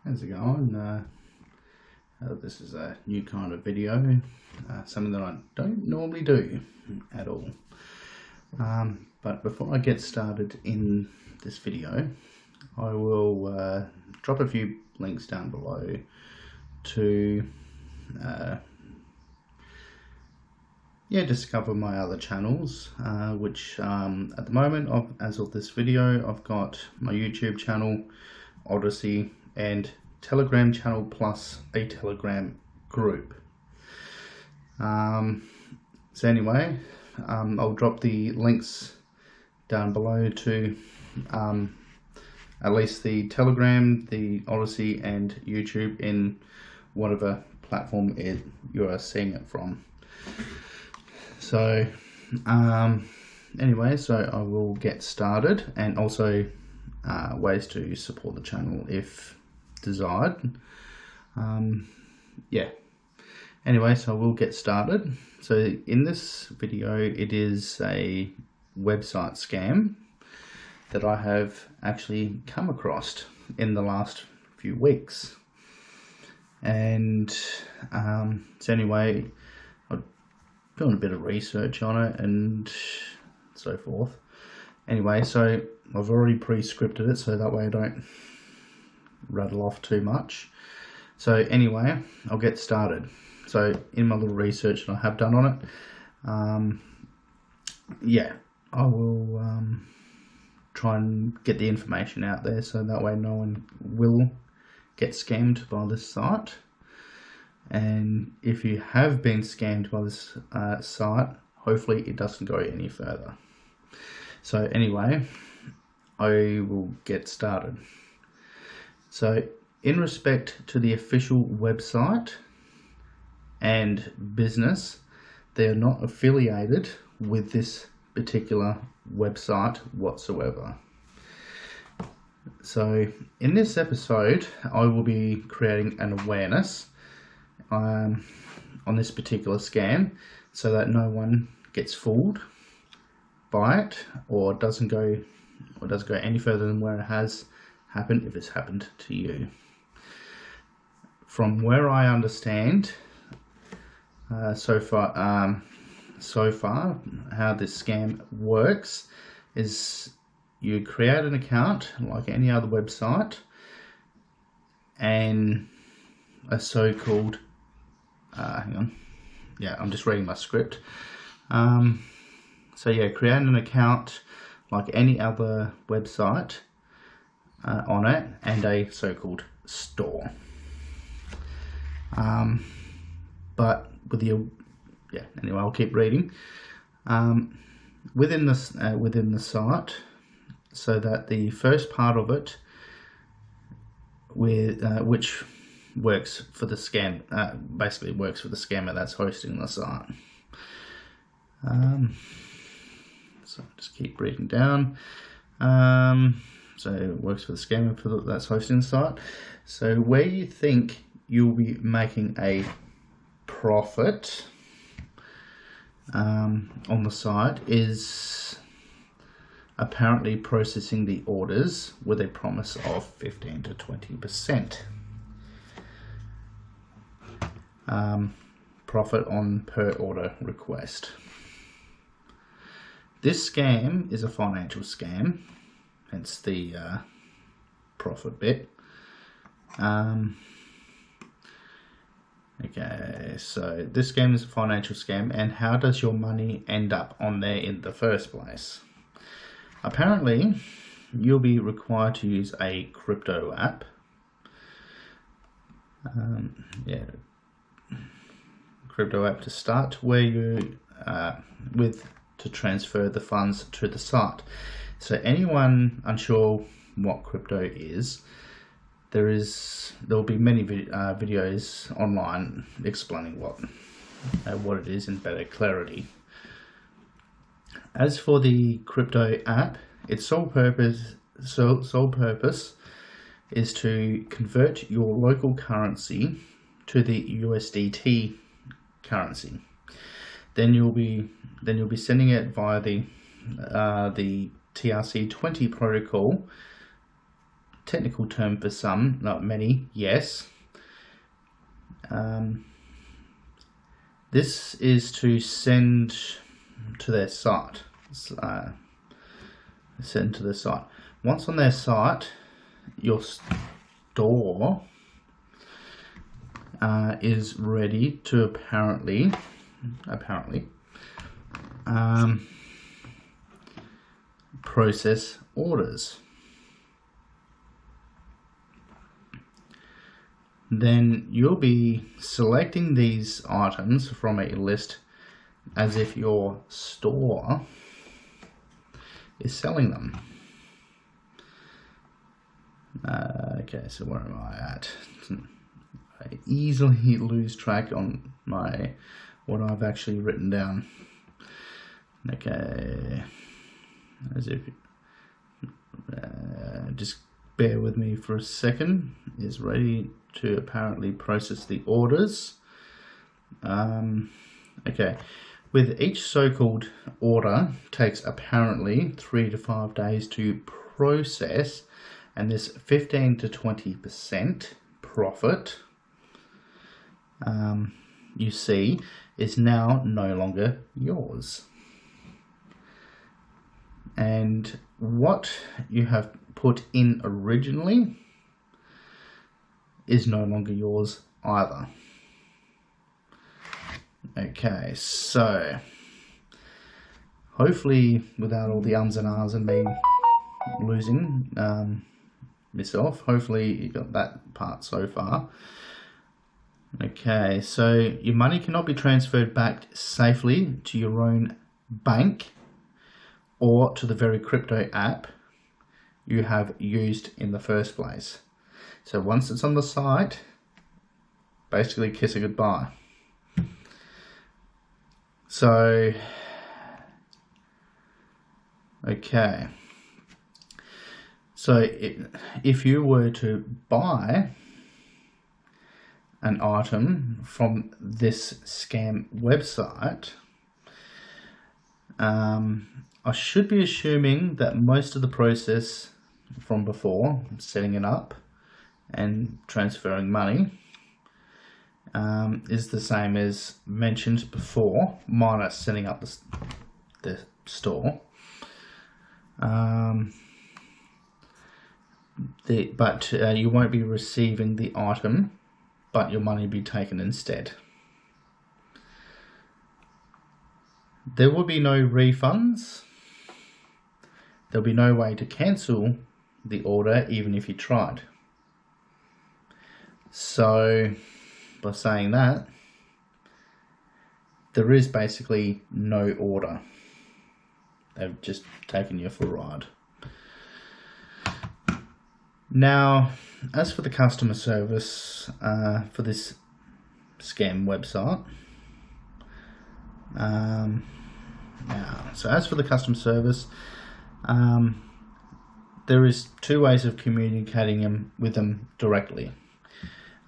How's it going? This is a new kind of video, something that I don't normally do at all. But before I get started in this video, I will drop a few links down below to discover my other channels, which at the moment, as of this video, I've got my YouTube channel, Odysee, and Telegram channel plus a Telegram group. So anyway, I'll drop the links down below to at least the Telegram, the Odysee, and YouTube in whatever platform you are seeing it from. So anyway, so I will get started, and also ways to support the channel if desired. Anyway, so I will get started. So in this video, it is a website scam that I have actually come across in the last few weeks. And so anyway, I've done a bit of research on it and so forth. Anyway, so I've already pre-scripted it so that way I don't rattle off too much. So anyway, I'll get started. So in my little research that I have done on it, I will try and get the information out there so that way no one will get scammed by this site. And if you have been scammed by this site, hopefully it doesn't go any further. So anyway, I will get started. So in respect to the official website and business, they are not affiliated with this particular website whatsoever. So in this episode, I will be creating an awareness on this particular scam so that no one gets fooled by it or doesn't go any further than where it has happened if it's happened to you. From where I understand so far how this scam works is you create an account like any other website, and a so-called I'm just reading my script. Create an account like any other website on it, and a so-called store. But with anyway, I'll keep reading. Within the site, so that the first part of it, which works for the scam, basically works for the scammer that's hosting the site. So just keep reading down. So it works for the scammer that's hosting the site. So where you think you'll be making a profit on the site is apparently processing the orders with a promise of 15 to 20% profit on per order request. This scam is a financial scam, hence the profit bit. Okay, so this scam is a financial scam, and how does your money end up on there in the first place? Apparently, you'll be required to use a crypto app. Crypto app to start, where you to transfer the funds to the site. So anyone unsure what crypto is, there will be many videos online explaining what it is in better clarity. As for the crypto app, its sole purpose is to convert your local currency to the USDT currency. Then you'll be sending it via the TRC20 protocol technical term for some, not many, yes. This is to send to their site. Send to their site. Once on their site, your store is ready to apparently process orders. Then you'll be selecting these items from a list as if your store is selling them. Okay, so where am I at? I easily lose track on what I've actually written down. Okay, as if just bear with me for a second. Is ready to apparently process the orders. Okay, with each so-called order takes apparently 3 to 5 days to process, and this 15 to 20% profit you see is now no longer yours. And what you have put in originally is no longer yours either. Okay, so hopefully without all the ums and ahs and me losing myself, hopefully you got that part so far. Okay, so your money cannot be transferred back safely to your own bank or to the very crypto app you have used in the first place. So once it's on the site, basically kiss it goodbye. So, okay. So if you were to buy an item from this scam website, I should be assuming that most of the process from before, setting it up and transferring money, is the same as mentioned before, minus setting up the store. But you won't be receiving the item, but your money will be taken instead. There will be no refunds. There'll be no way to cancel the order even if you tried. So by saying that, there is basically no order. They've just taken you for a ride. Now, as for the customer service for this scam website, so as for the customer service, there is two ways of communicating with them directly.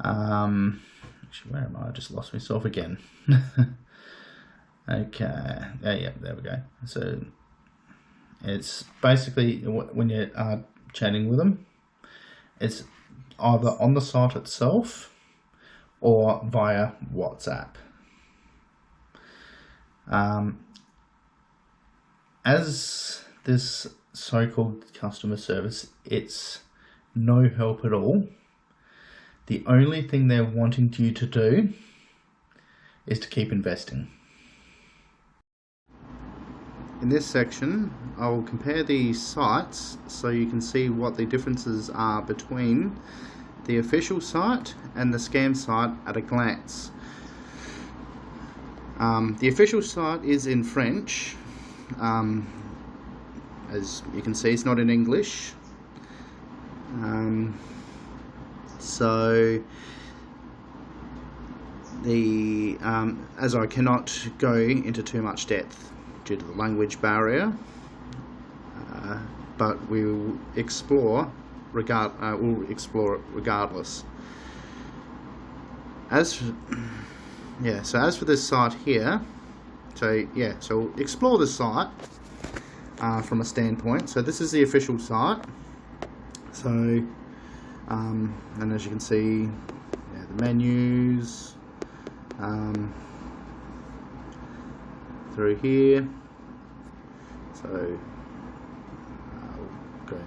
Actually, where am I? I just lost myself again. Okay, yeah, there we go. So it's basically when you are chatting with them, it's either on the site itself or via WhatsApp. As this so-called customer service, it's no help at all. The only thing they're wanting you to do is to keep investing. In this section, I will compare the sites so you can see what the differences are between the official site and the scam site at a glance. The official site is in French. As you can see, it's not in English. So as I cannot go into too much depth due to the language barrier, but we'll explore it regardless. So as for this site here, so we'll explore the site from a standpoint. So this is the official site. So and as you can see, yeah, the menus through here. So go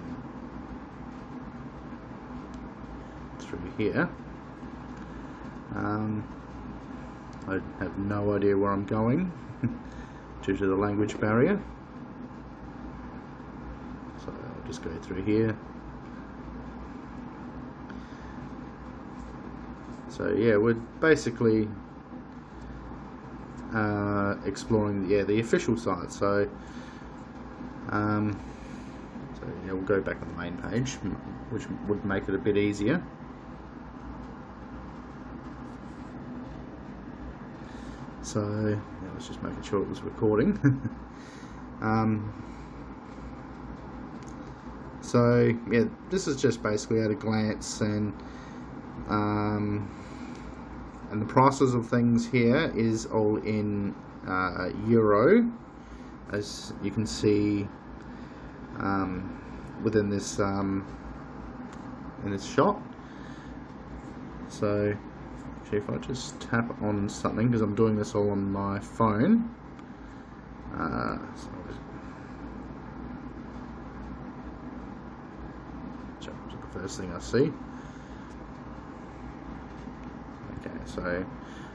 through here. I have no idea where I'm going due to the language barrier, so I'll just go through here. So yeah, we're basically exploring the official site. So yeah, we'll go back to the main page, which would make it a bit easier. So yeah, I was just making sure it was recording. So yeah, this is just basically at a glance, and the prices of things here is all in euro, as you can see within this in this shop. So if I just tap on something, because I'm doing this all on my phone, so I'll just jump to the first thing I see. Okay, so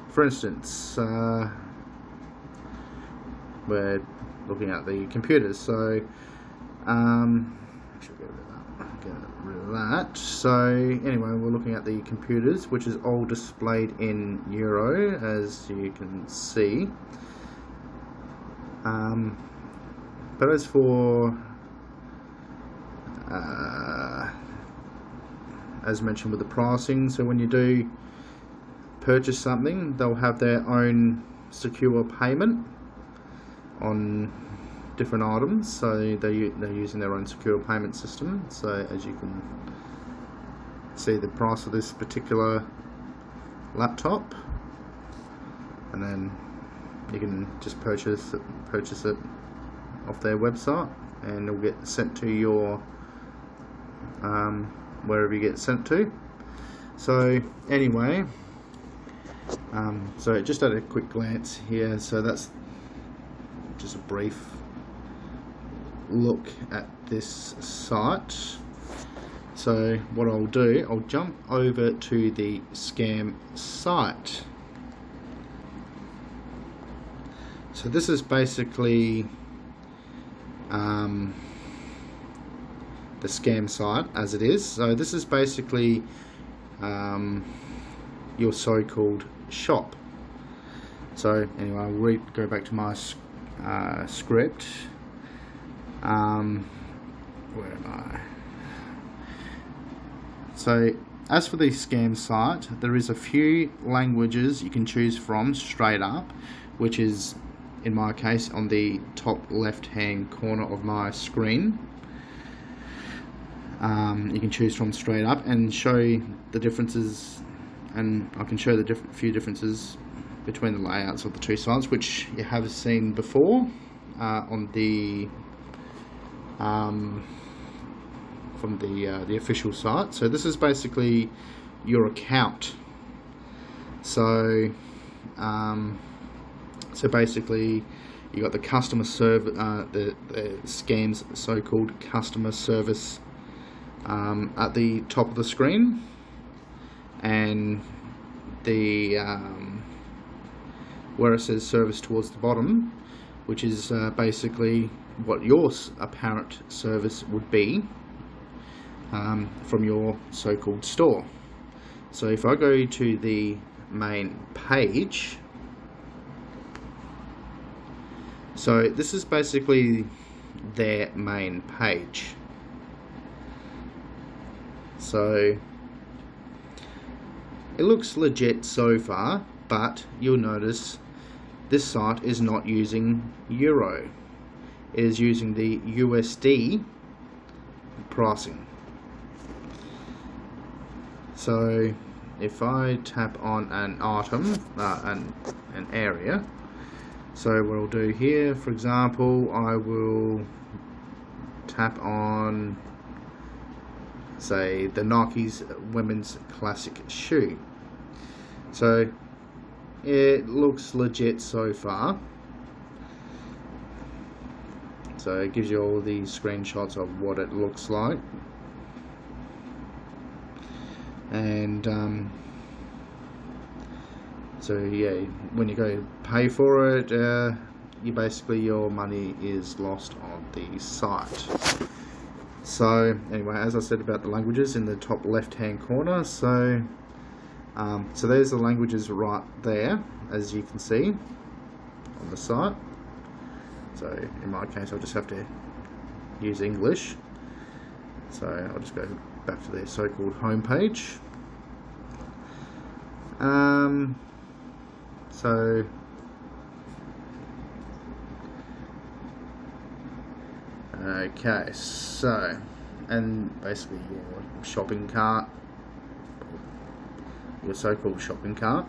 for instance, we're looking at the computers. So actually get rid of that. So anyway, we're looking at the computers, which is all displayed in euro, as you can see. But as for as mentioned with the pricing, so when you do purchase something, they'll have their own secure payment on different items, so they're using their own secure payment system. So as you can see, the price of this particular laptop, and then you can just purchase it off their website, and it'll get sent to your wherever you get sent to. So anyway, so just at a quick glance here, so that's just a brief look at this site. So what I'll do, I'll jump over to the scam site. So this is basically the scam site as it is. So this is basically your so-called shop. So anyway, I'll go back to my script. Where am I? So as for the scam site, there is a few languages you can choose from straight up, which is in my case on the top left hand corner of my screen. You can choose from straight up and show the differences, and I can show the few differences between the layouts of the two sites, which you have seen before on the from the official site. So this is basically your account. So so basically you got the customer service, the scam's so-called customer service at the top of the screen, and the where it says service towards the bottom, which is basically what your apparent service would be from your so-called store. So if I go to the main page, so this is basically their main page. So it looks legit so far, but you'll notice this site is not using euro. It is using the USD pricing. So if I tap on an item, an area, so what I'll do here, for example, I will tap on say the Nike's women's classic shoe. So it looks legit so far. So it gives you all these screenshots of what it looks like. And so yeah, when you go pay for it, you basically, your money is lost on the site. So anyway, as I said about the languages in the top left hand corner, so there's the languages right there, as you can see on the site. So in my case, I'll just have to use English. So I'll just go back to their so-called home page. Okay, so, and basically your shopping cart, your so-called shopping cart,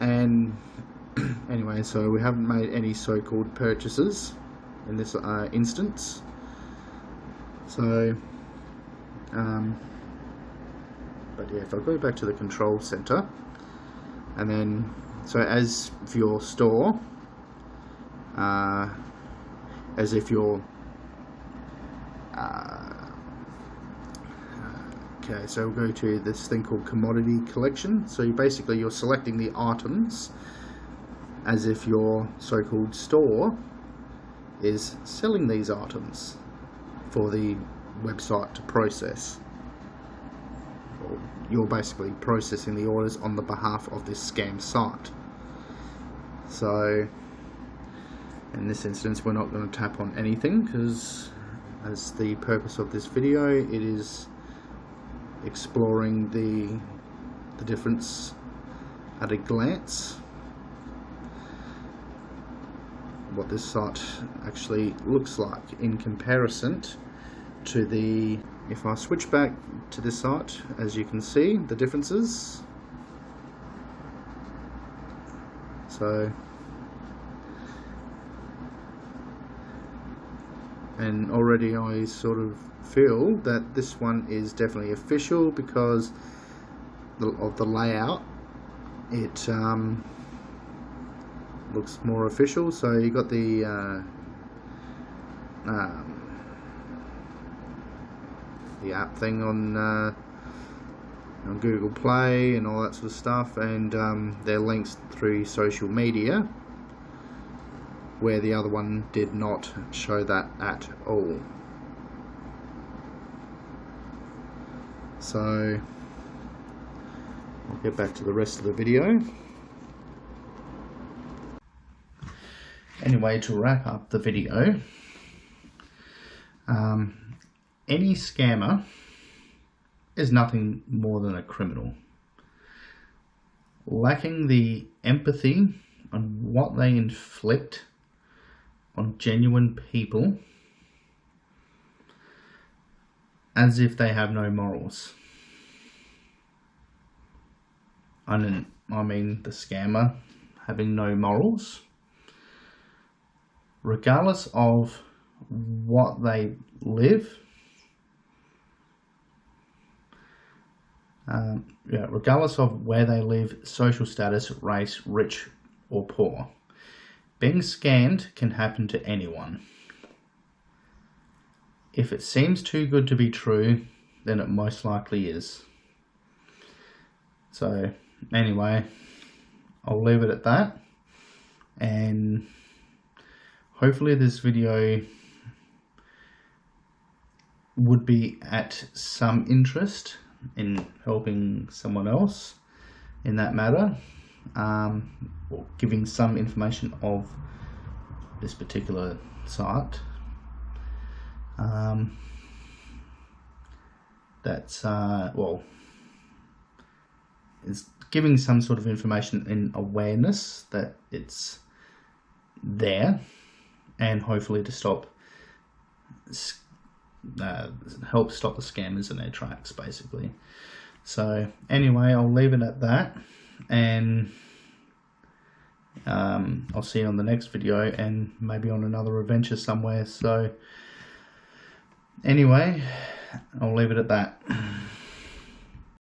and anyway, so we haven't made any so-called purchases in this instance. So, but yeah, if I go back to the control center, and then, so as for your store, as if you're, okay, so we'll go to this thing called commodity collection. So you're selecting the items as if your so-called store is selling these items for the website to process. You're basically processing the orders on the behalf of this scam site. So in this instance, we're not going to tap on anything, because as the purpose of this video, it is exploring the difference at a glance, what this site actually looks like in comparison to the, if I switch back to this site, as you can see the differences. So, and already I sort of feel that this one is definitely official because of the layout. It looks more official. So you got the app thing on Google Play and all that sort of stuff, and their links through social media, where the other one did not show that at all. So I'll get back to the rest of the video. Anyway, to wrap up the video, any scammer is nothing more than a criminal, lacking the empathy on what they inflict on genuine people, as if they have no morals. I mean the scammer having no morals, regardless of what they live, regardless of where they live, social status, race, rich or poor. Being scammed can happen to anyone. If it seems too good to be true, then it most likely is. So anyway, I'll leave it at that, and hopefully this video would be at some interest in helping someone else in that matter, or giving some information of this particular site. That's well, it's giving some sort of information and awareness that it's there, and hopefully to stop help stop the scammers in their tracks, basically. So anyway, I'll leave it at that, and I'll see you on the next video, and maybe on another adventure somewhere. So anyway, I'll leave it at that.